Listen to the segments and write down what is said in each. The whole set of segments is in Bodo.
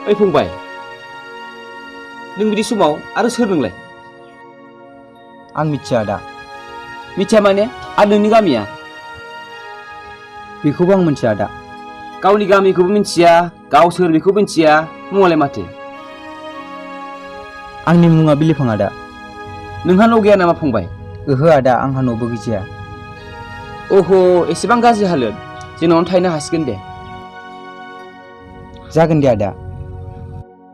ओइ फंबाय नों बिदि समाव आरो सोर नोंलाय? आं मिथिया आदा। मिथिया माने आरो नोंनि गामिया? बेखौबो आं मिथिया आदा। गावनि गामिखौबो मिथिया गाव सोर बेखौ मिथिया मुङालाय माथो? आंनि मुङा बिलिफां आदा। नोंहा न' गैया नामा फंबाय? ओहो आदा आंहा न'बो गैजाया। अह' एसेबां गाज्रि हालोद जोंनावनो थाहैनो हासिगोन दे। जागोन दे आदा।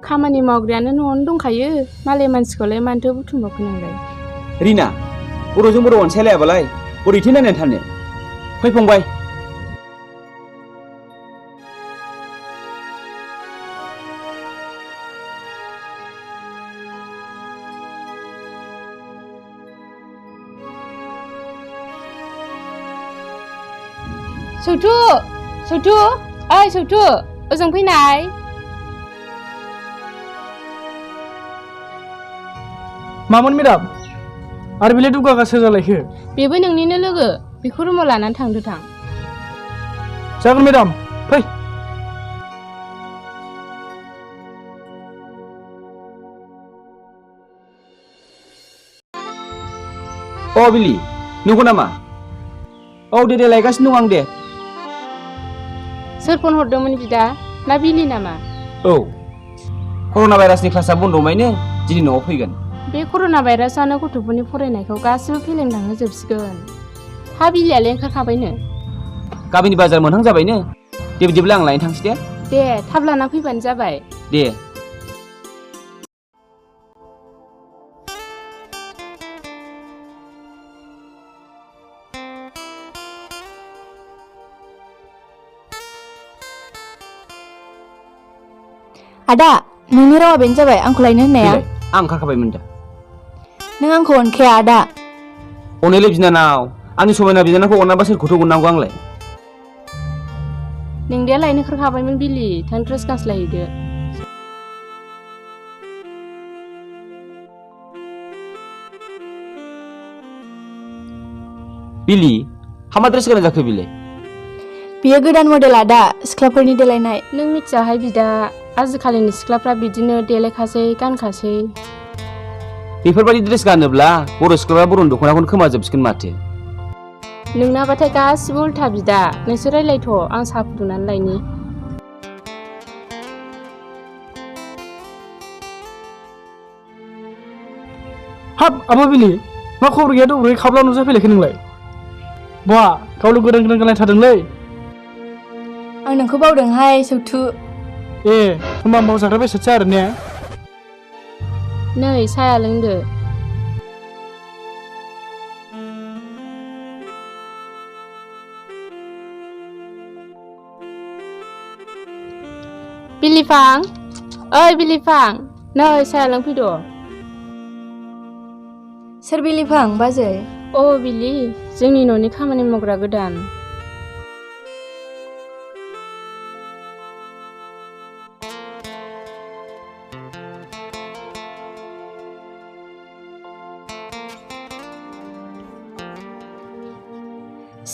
खामानि मावग्रायानो न'आवनो दंखायो मालाय मानसिखौलाय मानोथो बुथुमबावखो नोंलाय? रिना बर'जों बर' अनसायलायाबालाय बोरैथो नायनानै थानो? फै फंबाय। सौथु सौथु ओइ सौथु ओजों फैनाय। मामोन मेडाम आरो बेलाय दुगागासो जालायखो? बेबो नोंनिनो लोगो बेखौ रुमाव लानानै थांदो थां। जागोन मेडाम फै। अ बिलि नंगौ नामा? औ दे लायगासिनो दं आं दे। सोर फन हरदोंमोन बिदा ना बिलि नामा? औ कर'ना भाइरासनि क्लासआ बन्द'मायनो दिनै न'आव फैगोन। बे कर'ना भाइरासआनो गथ'फोरनि फरायनायखौ गासिबो फेलेंलांहोजोबसिगोन। हा बिलियालाय ओंखारखाबायनो? गामिनि बाजार मोनहां जाबायनो। दे बिदिब्ला आं लायनो थांसै दे। दे थाब लाना फैबानो जाबाय। दे। आदा नोंनि रावा बेनो जाबाय आंखौ लायनो होननाया? आं ओंखारखाबायमोन दा। नों आंखौ अनखाया आदा। अनोलै बिनानाव आंनि समायना बिनानावखौ अनाबा सोरखौथ' अननांगौ आंलाय? नोंदाया लायनो ओंखारखाबायमोन बिलि थां ड्रेस गानस्लायहैदो। बिलि हामा ड्रेस गाननाय जाखो बिलाय? बियो गोदान मडेल आदा सिख्लाफोरनि देलायनाय। नों मिथियाहाय बिदा आजिखालिनि सिख्लाफ्रा बिदिनो देलायखासै गानखासै। बेफोरबायदि ड्रेस गानोब्ला बर' सिख्लाफ्रा बर'नि दख'नाखौनो खोमाजोबसिगोन माथो। नोंनाबाथाय गासिबो उल्था बिदा नोंसोर रायलायथ' आं साहा फुदुंनानै लायनि। हाब आबा बिलि मा खबर गैया दब्रै खाब्ला नुजाफैलायखो नोंलाय? बहा गावल' गोदान गोदान गानलायथारदोंलै। आं नोंखौ बावदोंहाय सौथु। ए होमबा मावजाग्रा बेसादसो आरो ने? नै साया लोंदो। बिलिफां ओइ बिलिफां नै साया लोंफैद'। सोर बिलिफां बाजै? अ बिलि जोंनि न'नि खामानि मावग्रा गोदान।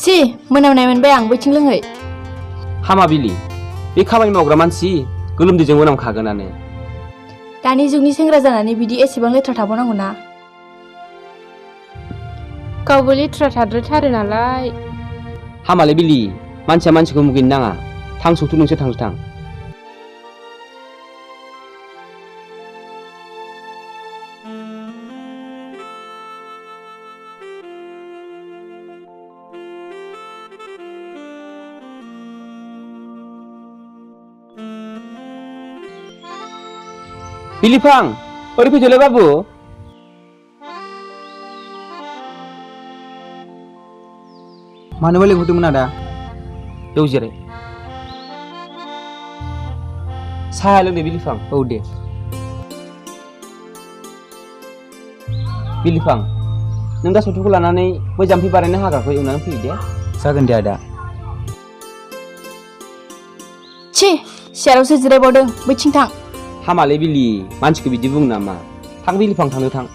सि मोनामनाय मोनबाय आं बैथिं लोंहै। हामा बिलि बे खामानि मावग्रा मानसि गोलोमदैजों मोनामखागोनानो। दानि जुगनि सेंग्रा जानानै बिदि एसेबां लेथ्रा थाबावनांगौ ना? गावबो लेथ्रा थाद्रायथारो नालाय। हामालै बिलि मानसिया मानसिखौ मुगैनो नाङा। थां सौथु नोंसोर थांदो थां। बिलिफां ओरै फैदोलै बाबु। मानोबा लिंहरदोंमोन आदा? बेव जिराय। साहा लोंदो बिलिफां। औ दे। बिलिफां नों दा सौथुखौ लानानै बै जाम्फै बानायनो हाग्राखौ एवनानै फैयो दे। जागोन दे आदा। छी सियारावसो जिरायबावदों बैथिं थां। हामालै बिलि मानसिखौ बिदि बुङो नामा? थां बिलिफां थांदो थां।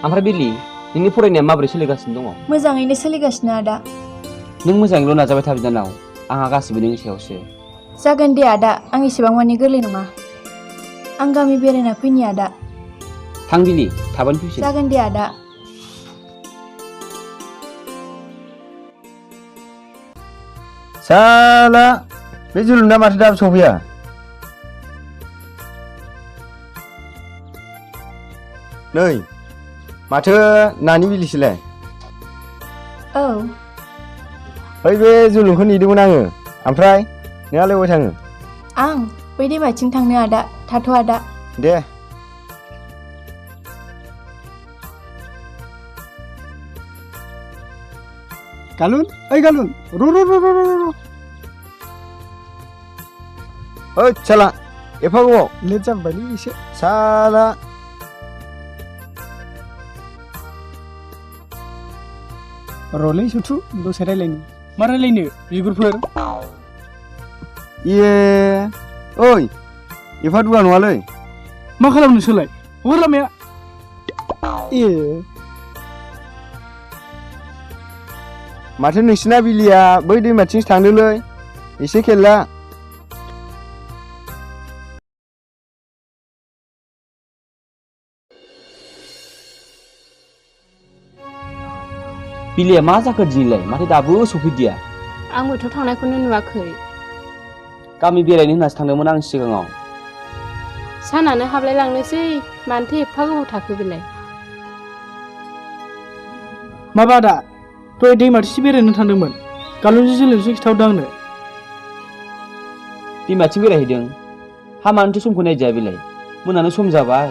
ओमफ्राय बिलि नोंनि फरायनाया माबोरै सोलिगासिनो दङ? मोजाङैनो सोलिगासिनो आदा। नों मोजाङैल' नाजाबाय था बिनानाव, आंहा गासिबो नोंनि सायावसो। जागोन दे आदा, आं एसेबां मानि गोरलै नङा। आं गामि बेरायना फैनि आदा। थां बिलि, थाबैनो फैफिन। जागोन दे आदा। साला बे जुलुंना माथो दाबो सफैया? नै माथो नानि बिलिसैलाय? औ। बै बे जुलुंखौ नेदोंमोन आङो। ओमफ्राय नोंहालाय बबेयाव थाङो? आं बै दैमाथिं थांनो आदा, थाथ' आदा। दे। गालुन, ओइ गालुन, र'। ओइ साला एफा गोबाव लेट जाबायलै एसे। साला। र'लै सुथु, दसे रायलायनो। मा रायलायनो बिगुरफोर? इये ओइ एफा दुगा नङालै। मा खालामनो सोलाय? हर लामाया। माथो नोंसिना बिलिया बै दैमाथिंसो थांदोंलै, एसे खेल ला। बिलिया मा जाखो दिनैलाय? माथो दाबो सफैदिया? आंबोथ' थांनायखौनो नुवाखै। गामि बेरायनो होननासो थांदोंमोन आं सिगाङाव। सानानो हाबलायलांनोसै, मानोथो एफा गोबाव थाखो बेलाय? माबा आदा, दहाय दैमाथिंसो बेरायनो थांदोंमोन। गालुनजों जोलोंसो खिथाहरदों आंनो। दैमाथिं बेरायहैदों? हा मानोथो समखौ नायदिया बेलाय? मोनानो सम जाबाय।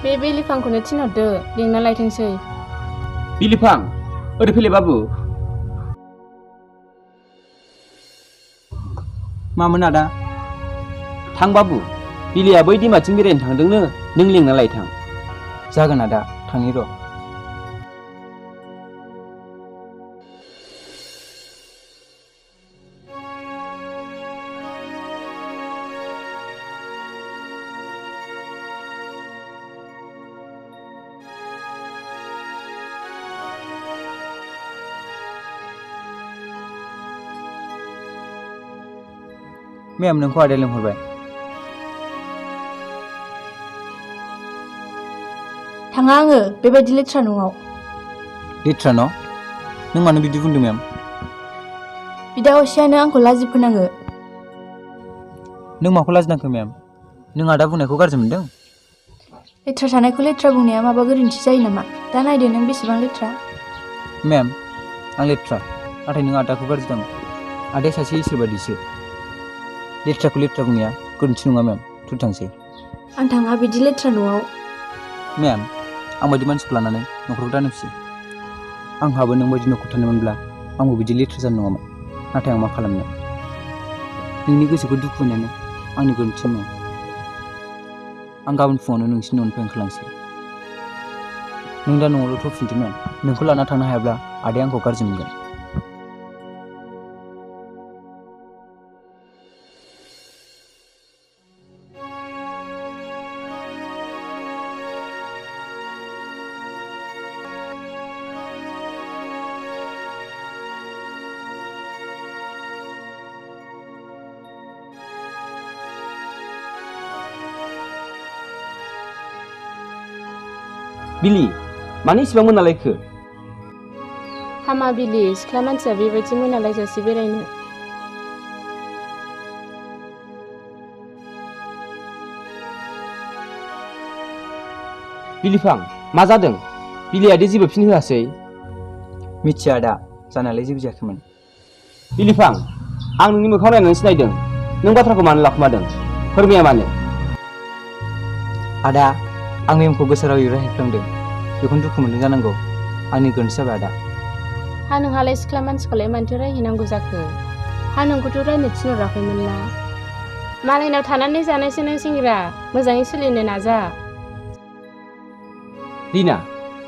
बे बिलिफांखौनो थिनहरदो, लिंना लायथोंसै। बिलिफां, ओरै फैलाय बाबु। मामोन आदा? थां बाबु, बिलिया बै दैमाथिं बेरायनो थांदोंनो, नों लिंना लायथां। जागोन आदा, थांनि र'। मेम, नोंखौ आदाया लिंहरबाय। थाङा आङो बेबायदि लेथ्रा न'आव। लेथ्रा न'? नों मानो बिदि बुंदों मेम? बिदा असेयानो आंखौ लाजि फोनाङो। नों माखौ लाजिनांखो मेम? नों आदा बुंनायखौ गाज्रि मोनदों? लेथ्रा थानायखौ लेथ्रा बुंनाया माबा गोरोन्थि जायो नामा? दा नायदो नों बेसेबां लेथ्रा। मेम, आं लेथ्रा, नाथाय नों आदाखौ गाज्रि दामोन। आदाया सासे इसोर बादिसो। लेथ्राखौ लेथ्रा बुंनाया गोरोन्थि नङा मेम, थुथांसै। आं थाङा बिदि लेथ्रा न'आव। मेम, आं बायदि मानसिखौ लानानै न'खरखौ दानोफिसै। आंहाबो नों बायदि न'खर थानोमोनब्ला आंबो बिदि लेथ्रा जानो नङामोन। नाथाय आं मा खालामनो? नोंनि गोसोखौ दुखु होनायानो आंनि गोरोन्थि नङा। आं गाबोन फुङावनो नोंसिनि न'निफ्राय ओंखारलांसै। नों दा न'आवल' फैफिनदो मेम। नोंखौ लाना थांनो हायाब्ला आदाया आंखौ गाज्रि मोनगोन। बिलि, मानो इसिबां मोनालायखो? हामा बिलि, सिख्ला मानसिया बेबायदि मोनालायजासे बेरायनो। बिलिफां, मा जादों? बिलियादि जेबो फिन होआसै? मिथिया आदा, जानायालाय जेबो जायाखैमोन। बिलिफां, आं नोंनि मोखां नायनानै सिनायदों। नों बाथ्राखौ मानो लाखुमादों? फोरमाया मानो? आदा, आं मेमखौ गोसो रावै रायफ्लांदों। बेखौनो दुखु मोनदों जानांगौ। आंनि गोरोन्थि जाबाय आदा। हा नोंहालाय सिख्ला मानसिखौलाय मानोथो रायहैनांगौ जाखो? हा नोंखौथ' रायनो थिनहराखैमोन ना? मालायनाव थानानै जानायसो नों सेंग्रा, मोजाङै सोलिनो नाजा। रिना,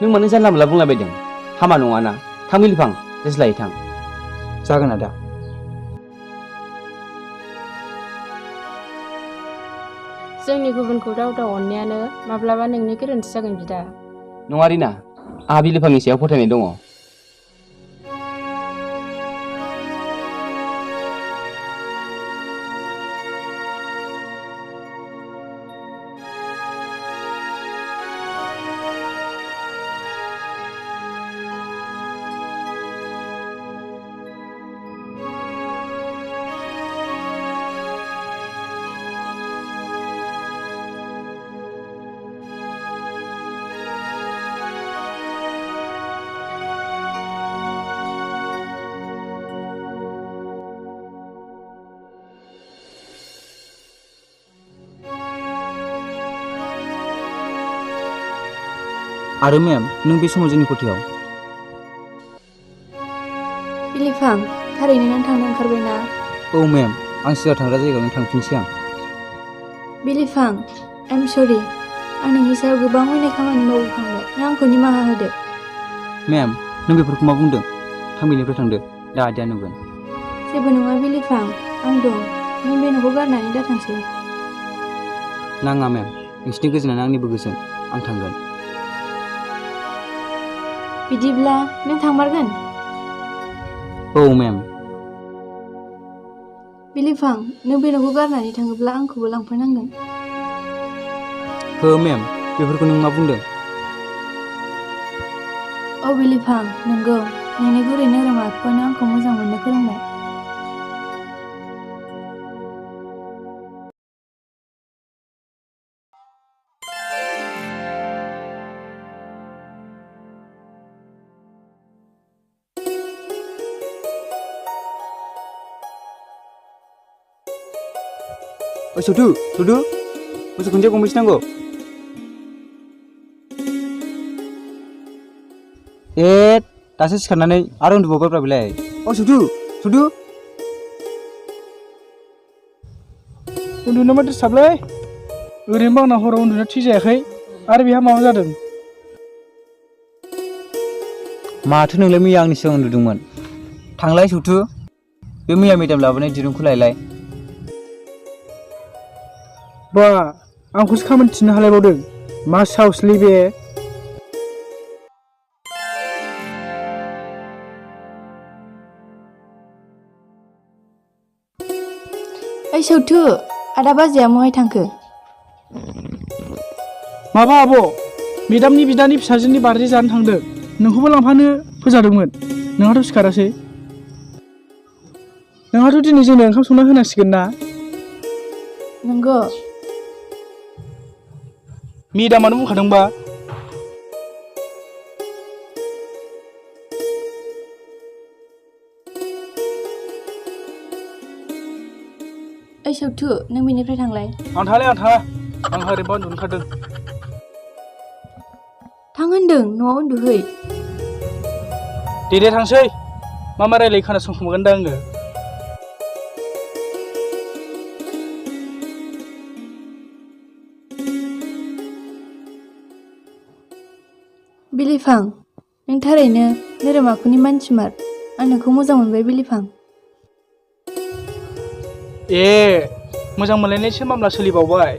नों मानो जानला मोनला बुंलाबायदों? हामा नङाना? थां बिलिफां, रायज्लायै थां। जागोन आदा। जोंनि गुबुनखौ दाव दाव अननायानो माब्लाबा नोंनि गोरोन्थि जागोन बिदा। नङा रिना, आंहा बिलिफांनि सायाव फोथायनाय दङ। आरो मेम नों बे समाव जोंनि खथायाव बिलिफां थारैनो नों थांनो ओंखारबायना? औ मेम आं सिगां थांग्रा जायगायावनो थांफिनसै आं बिलिफां आइ एम सरि आं नोंनि सायाव गोबां अयनाय खामानि मावफ्लांबाय नों आंखौ निमाहा होदो मेम नों बेफोरखौ मा बुंदों थां बेनिफ्राय थांदो दा आदाया नुगोन जेबो नङा बिलिफां आं दं नों बे न'खौ गारनानै दा थांसै नाङा मेम नोंसिनि गोजोनानो आंनिबो गोजोन आं थांगोन बिदिब्ला नों थांमारगोन? औ मेम बिलिफां नों बे न'खौ गारनानै थाङोब्ला आंखौबो लांफानांगोन हो मेम बेफोरखौ नों मा बुंदों औ बिलिफां नंगौ नोंनि गुरै नोरोम आखुआनो आंखौ मोजां मोननो फोरोंबाय ओइ सौथु मोसौ खुन्थिया गंबेसे नांगौ? दासो सिखारनानै आरो उन्दुबावबायब्रा बेलाय अ सौथु उन्दुनो माथो साबलै ओरैनोबो आंना हराव उन्दुनो थि जायाखै आरो बेहा माबा जादों माथो नोंलाय मैया आंनि सिगां उन्दुदोंमोन थांलाय सौथु बे मैया मेदाम लाबोनाय दिरुंखौ लायलाय बा आंखौसो खामानि थिननो हालायबावदों मा साहसलै बे ओइ सौथु आदा बाजैया महाय थांखो? माबा आब' मेदामनि बिदानि फिसाजोनि बार्थडे जानो थांदों नोंखौबो लांफानो फोजादोंमोन नोंहाथ' सिखारासै नोंहाथ' दिनै जोंनो ओंखाम संना होनांसिगोन ना नंगौ मेदामानो बुंखादोंबा ओइ सौथु नों बेनिफ्राय थांलाय आं थाङा आंहा ओरैनोबा उन्दुनो ओंखारदों थां होनदों न'आव उन्दुहै दे थांसै मा रायलाय खोनासंखोमागोन दा आङो बिलिफां नों थारैनो नोरोम आखुनि मानसिमार आं नोंखौ मोजां मोनबाय बिलिफां मोजां मोनलायनायसो मामला सोलिबावबाय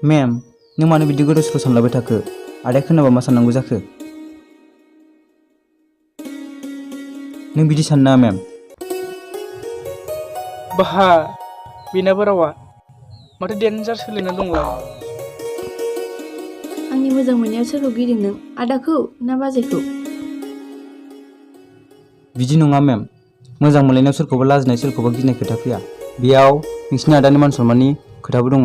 मेम नों मानो बिदि गोदाव सोराव सानलाबाय थाखो आदाया खोनाबा मा साननांगौ जाखो नों बिदि साननाङा मेम बाहा बेनाबो रावा माथो देनजार सोलिना दंलाय आंनि मोजां मोननायाव सोरखौ गिदों नों आदाखौ ना बाजैखौ बिदि नङा मेम मोजां मोनलायनायाव सोरखौबा लाजिनाय सोरखौबा गिनाय खोथा फैया बेयाव नोंसिनि आदानि मान सनमाननि खोथाबो दङ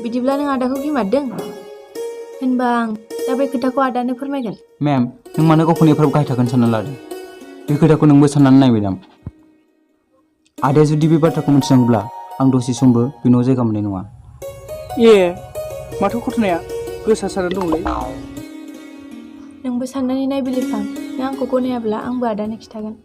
बिदिब्ला नों आदाखौ गिमारदों होनबा आं दा बे खोथाखौ आदानो फोरमायगोन मेम नों मानो गावखौनो एफाराब गाहाय थाखोनि सानना लादों बे खोथाखौ नोंबो साननानै नाय मेदाम आदाया जुदि बे बाथ्राखौ मिथिनांगौब्ला आं दसे समबो बे न'आव जायगा मोननाय नङा माथो घटनाया गोसा सारनानै दंलै नोंबो साननानै नाय बिलिफां नों आंखौ गनायाब्ला आंबो आदानो खिथागोन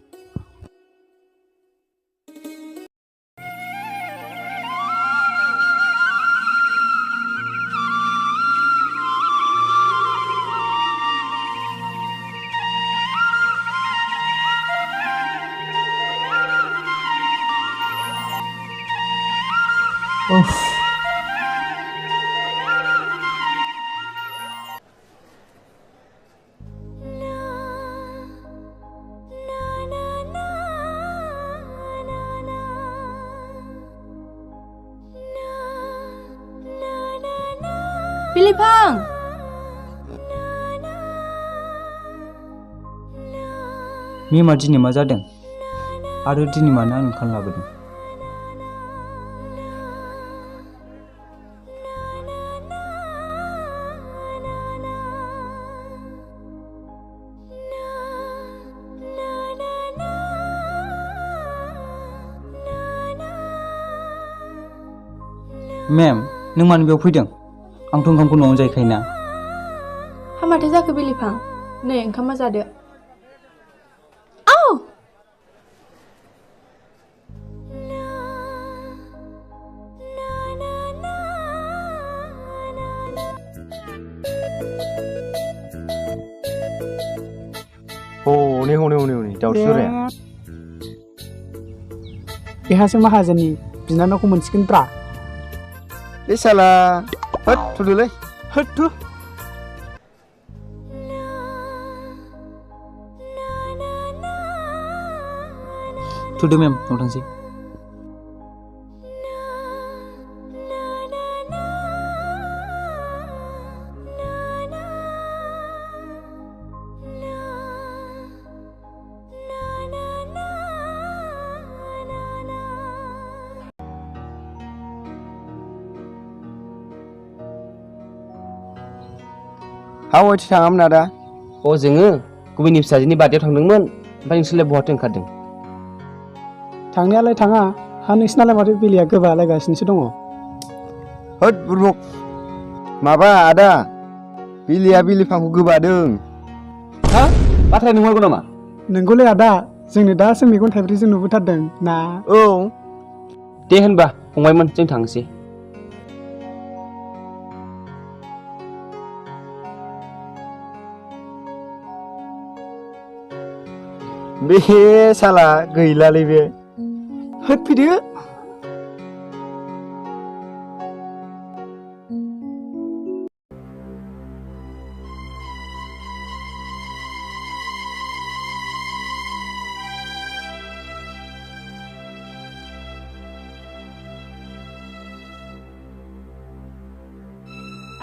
बिलिफां मेमा दिनै मा जादों आरो दिनै मानो आं ओंखाम लाबोदों मेम नों मानो बेयाव फैदों आंथ' ओंखामखौ न'आवनो जाहैखायोना। हा माथो जाखो बिलिफां? नै ओंखामा जादो। आव! हनै दाउसुराया बेहासो माहाजोननि बिनानावखौ मोनसिगोनब्रा। बे साला होद थुदोलै होद थु। थुदो मेम, न'आव थांसै। हावाइथि थाङामोन आदा? जोङो गुबैनि फिसाजोनि बार्थडेआव थांदोंमोन। ओमफ्राय नोंसोरलाय बहाथो ओंखारदों? थांनायालाय थाङा। हा नोंसिनालाय माथो बिलिया गोबालायगासिनोसो दङ। होद बुरबक माबा आदा, बिलिया बिलिफांखौ गोबादों। हा? बाथ्राया नंमारगौ नामा? नोंगौलै आदा, जोंनो दासो मेगन थाइब्रैजों नुबोथारदों ना। औ। दे होनबा फंबायमोन, जों थांसै। बे साला गैलालै बे। होद फैदो।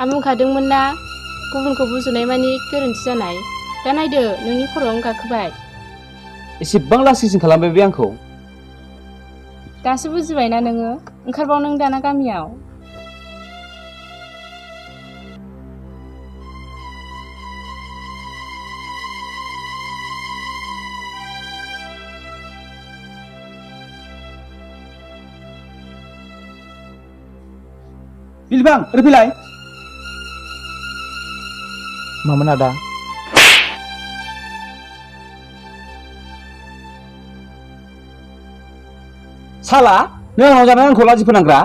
आं बुंखादोंमोन ना, गुबुनखौ बुजुनाय मानि गोरोन्थि जानाय। दा नायदो, नोंनि खर'आवनो गाखोबाय। एसेबां लासिंसिं खालामबाय बे आंखौ। दासो बुजिबायना नोङो? ओंखारबाव नों दाना गामियाव। बिलिफां, ओरै फैलाय। मामोन आदा? साला, नों आंनाव जानानै आंखौ लाजि फोनांग्रा।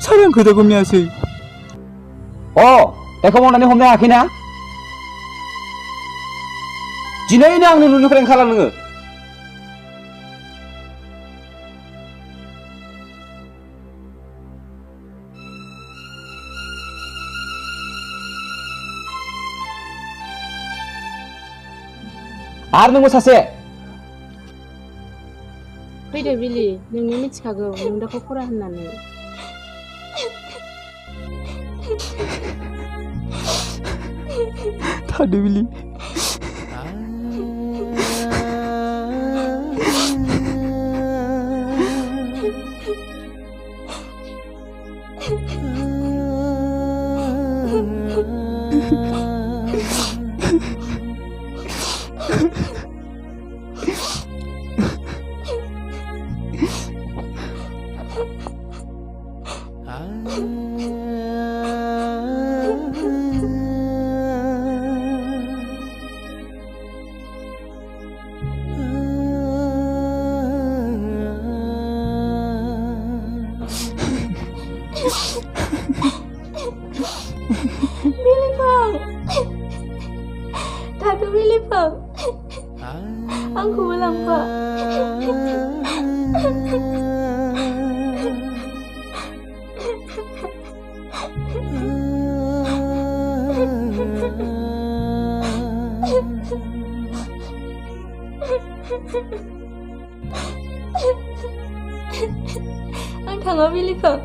साला आं खोथाखौ मियासै। बेखौ मावनानै हमनो हायाखैना? दिनैनो आंनि न'निफ्राय ओंखारलां नोङो। आरो नोंबो सासे। फैदो बिलि, नोंनो मिथिखागौ नों दाखौ खरा होननानै। थादो बिलि। Bilifang! Tadu Bilifang! Aku bilang Pak. Ang tanga Bilifang.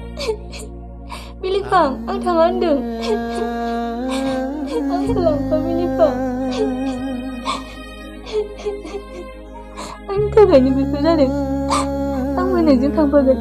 Bilifang, ang tanga andung. Ang hilang pa Bilifang. Ang taga ni bisa jadi. Ang manajeng tampagan.